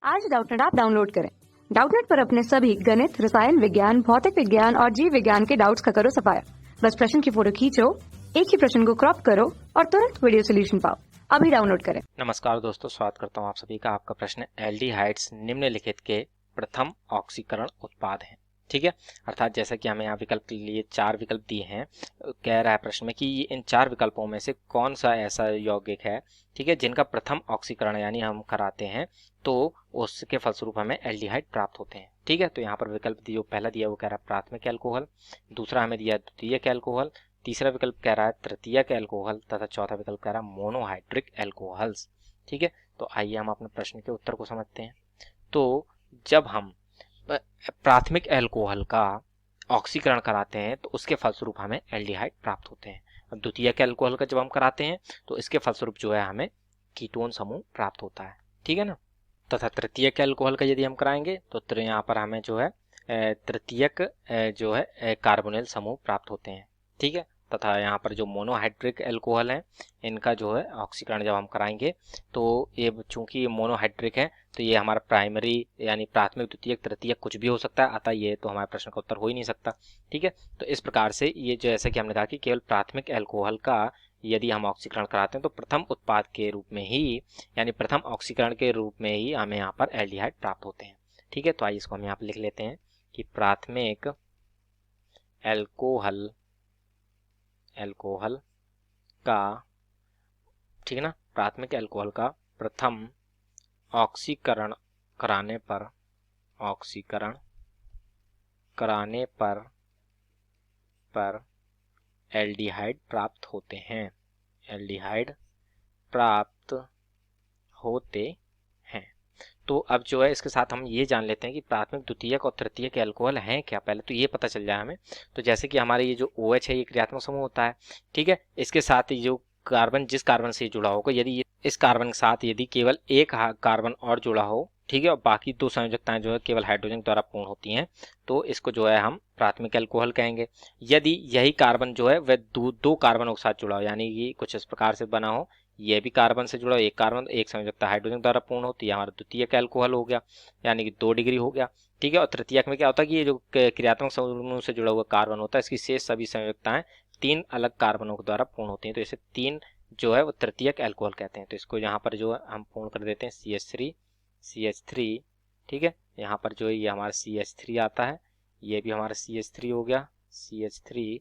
आज Doubtnut app download करें। Doubtnut पर अपने सभी गणित, रसायन विज्ञान, भौतिक विज्ञान और जीव विज्ञान के डाउट्स का करो सफाया। बस प्रश्न की फोटो खींचो, एक ही प्रश्न को क्रॉप करो और तुरंत वीडियो सोल्यूशन पाओ। अभी डाउनलोड करें। नमस्कार दोस्तों, स्वागत करता हूं आप सभी का। आपका प्रश्न एल्डिहाइड्स निम्नलिखित के प्रथम ऑक्सीकरण उत्पाद हैं। ठीक है, अर्थात जैसा कि हमें यहाँ विकल्प के लिए 4 विकल्प दिए हैं, कह रहा है प्रश्न में कि इन 4 विकल्पों में से कौन सा ऐसा यौगिक है, ठीक है, जिनका प्रथम ऑक्सीकरण यानी हम कराते हैं तो उसके फलस्वरूप हमें एल्डिहाइड प्राप्त होते हैं। ठीक है, तो यहाँ पर विकल्प जो पहला दिया वो कह रहा है प्राथमिक एल्कोहल, दूसरा हमें दिया द्वितीयक एल्कोहल, तीसरा विकल्प कह रहा है तृतीयक एल्कोहल तथा चौथा विकल्प कह रहा है मोनोहाइड्रिक एल्कोहल्स। ठीक है, तो आइए हम अपने प्रश्न के उत्तर को समझते हैं। तो जब हम प्राथमिक एल्कोहल का ऑक्सीकरण कराते हैं तो उसके फलस्वरूप हमें एल्डिहाइड प्राप्त होते हैं। अब द्वितीयक एल्कोहल का जब हम कराते हैं तो इसके फलस्वरूप जो है हमें कीटोन समूह प्राप्त होता है। ठीक है ना, तथा तृतीयक एल्कोहल का यदि हम कराएंगे तो यहाँ पर हमें जो है तृतीयक जो है कार्बोनिल समूह प्राप्त होते हैं। ठीक है, तथा यहाँ पर जो मोनोहाइड्रिक एल्कोहल है इनका जो है ऑक्सीकरण जब हम कराएंगे तो ये चूंकि मोनोहाइड्रिक है तो ये हमारा प्राइमरी यानी प्राथमिक, द्वितीयक, तृतीयक कुछ भी हो सकता है, अतः ये तो हमारे प्रश्न का उत्तर हो ही नहीं सकता। ठीक है, तो इस प्रकार से ये जैसे कि हमने कहा कि केवल प्राथमिक एल्कोहल का यदि हम ऑक्सीकरण कराते हैं तो प्रथम उत्पाद के रूप में ही यानी प्रथम ऑक्सीकरण के रूप में ही हमें यहाँ पर एल्डिहाइड प्राप्त होते हैं। ठीक है, तो आइए इसको हम यहाँ पर लिख लेते हैं कि प्राथमिक एल्कोहल का, ठीक है ना, प्राथमिक एल्कोहल का प्रथम ऑक्सीकरण कराने पर एल्डिहाइड प्राप्त होते हैं। तो अब जो है इसके साथ हम ये जान लेते हैं कि प्राथमिक, द्वितीयक और तृतीयक एल्कोहल हैं क्या, पहले तो ये पता चल जाए हमें। तो जैसे कि हमारे ये जो OH है ये क्रियात्मक समूह होता है। ठीक है, इसके साथ जो कार्बन, जिस कार्बन से जुड़ा होगा, यदि इस कार्बन के साथ यदि केवल एक कार्बन और जुड़ा हो, ठीक है, और बाकी 2 संयोजकताएं जो है केवल हाइड्रोजन द्वारा पूर्ण होती हैं, तो इसको जो है हम प्राथमिक एल्कोहल कहेंगे। यदि यही कार्बन जो है वह दो कार्बनों के साथ जुड़ा हो, यानी कि कुछ इस प्रकार से बना हो, ये भी कार्बन से जुड़ा हो, एक कार्बन, एक संयोजकता हाइड्रोजन द्वारा पूर्ण होती है, हमारा द्वितीयक एल्कोहल हो गया, यानी कि 2 डिग्री हो गया। ठीक है, और तृतीयक में क्या होता है कि ये जो क्रियात्मक समूह से जुड़ा हुआ कार्बन होता है, इसकी शेष सभी संयोजकताएं 3 अलग कार्बनों के द्वारा पूर्ण होती हैं, तो इसे 3 जो है वो तृतीयक एल्कोहल कहते हैं। तो इसको यहाँ पर जो है हम पूर्ण कर देते हैं CH3। ठीक है, यहाँ पर जो है ये हमारा CH3 आता है, ये भी हमारा CH3 हो गया, CH3।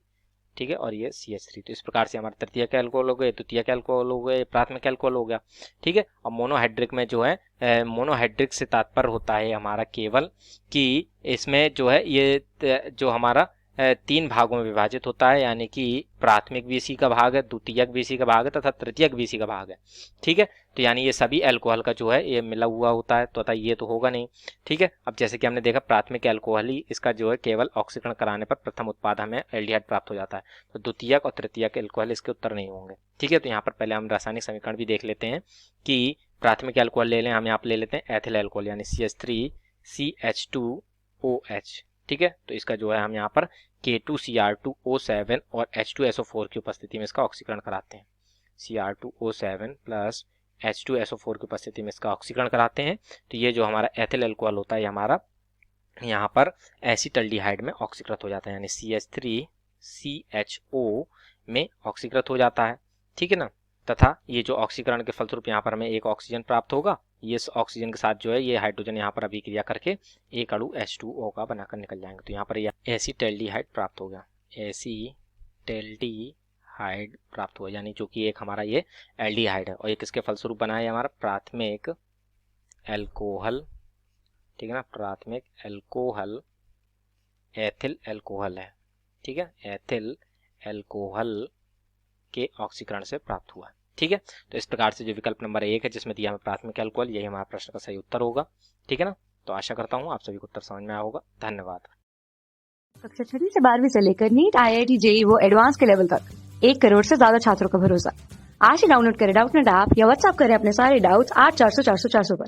ठीक है, और ये CH3। तो इस प्रकार से हमारे तृतीयक एल्कोहल हो गए, द्वितीयक एल्कोहल हो गए, प्राथमिक एल्कोहल हो गया। ठीक है, और मोनोहाइड्रिक में जो है मोनोहाइड्रिक से तात्पर्य होता है हमारा केवल कि इसमें जो है ये जो हमारा 3 भागों में विभाजित होता है, यानी कि प्राथमिक भी इसी का भाग है, द्वितीयक भी इसी का भाग है तथा तृतीयक भी इसी का भाग है। ठीक है, तो यानी ये सभी एल्कोहल का जो है ये मिला हुआ होता है, तो ये तो होगा नहीं। ठीक है, अब जैसे कि हमने देखा प्राथमिक एल्कोहल ही इसका जो है केवल ऑक्सीकरण कराने पर प्रथम उत्पाद हमें एल्डिहाइड प्राप्त हो जाता है, तो द्वितीयक और तृतीयक एल्कोहल इसके उत्तर नहीं होंगे। ठीक है, तो यहाँ पर पहले हम रासायनिक समीकरण भी देख लेते हैं कि प्राथमिक एल्कोहल ले लें, हम यहाँ पर ले लेते हैं एथिल एल्कोहल यानी CH3CH2OH। ठीक है, तो इसका जो है हम यहाँ पर K2Cr2O7 और H2SO4 की उपस्थिति में इसका ऑक्सीकरण कराते हैं। Cr2O7 प्लस H2SO4 की उपस्थिति में इसका ऑक्सीकरण कराते हैं, तो ये जो हमारा एथिल एल्कोहल होता है हमारा यहाँ पर एसिटल्डिहाइड में ऑक्सीकृत हो जाता है, यानी CH3CHO में ऑक्सीकृत हो जाता है। ठीक है ना, तथा ये जो ऑक्सीकरण के फलस्वरूप यहाँ पर हमें एक ऑक्सीजन प्राप्त होगा, ये इस ऑक्सीजन के साथ जो है ये हाइड्रोजन यहाँ पर अभिक्रिया करके एक अणु H2O का बनाकर निकल जाएंगे, तो यहाँ पर ये एसिटल्डिहाइड प्राप्त हो गया, एसिटल्डिहाइड प्राप्त हुआ, यानी जो कि एक हमारा ये एल्डिहाइड है और ये किसके फलस्वरूप बना है हमारा प्राथमिक एल्कोहल। ठीक है ना, प्राथमिक एल्कोहल एथिल एल्कोहल है। ठीक है, एथिल एल्कोहल के ऑक्सीकरण से प्राप्त हुआ है। ठीक है, तो इस प्रकार से जो विकल्प नंबर 1 है जिसमें दिया हमें प्राथमिक एल्कोहल, यही हमारा प्रश्न का सही उत्तर होगा। ठीक है ना, तो आशा करता हूँ आप सभी को उत्तर समझ में आया होगा। धन्यवाद। कक्षा 6 से 12वीं से लेकर नीट, IIT, JEE वो एडवांस के लेवल तक 1 करोड़ से ज्यादा छात्रों का भरोसा। आज ही डाउनलोड करें डाउटनेट ऐप या व्हाट्सएप करें अपने सारे डाउट्स 8400 400 400 पर।